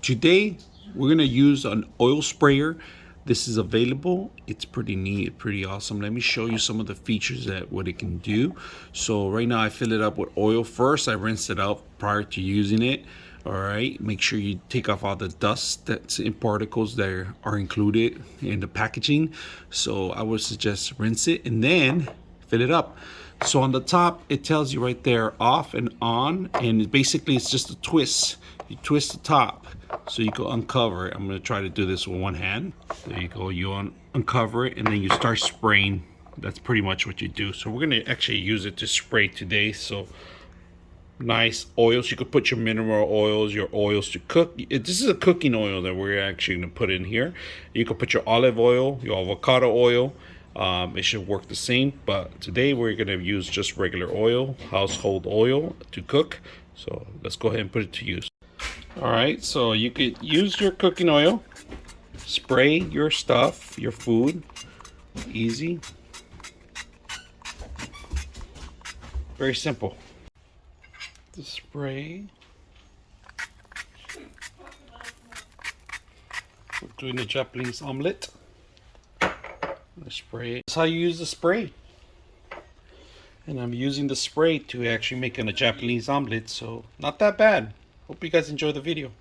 today we're gonna use an oil sprayer. This is available. It's pretty neat, pretty awesome. Let me show you some of the features that what it can do. So right now I fill it up with oil first. I rinse it out prior to using it. All right, make sure you take off all the dust that's in particles that are included in the packaging. So I would suggest rinse it and then fill it up. So on the top it tells you right there off and on, and basically it's just a twist. You twist the top so you can uncover it. I'm going to try to do this with one hand. There you go. You uncover it and then you start spraying. That's pretty much what you do. So we're going to actually use it to spray today. So nice oils. You could put your mineral oils, your oils to cook. This is a cooking oil that we're actually going to put in here. You could put your olive oil, your avocado oil. It should work the same, but today we're going to use just regular oil, household oil to cook. So let's go ahead and put it to use. All right, so you could use your cooking oil, spray your stuff, your food, easy. Very simple. The spray. We're doing a Japanese omelet. The spray. That's how you use the spray. And I'm using the spray to actually make a Japanese omelet, so not that bad. Hope you guys enjoy the video.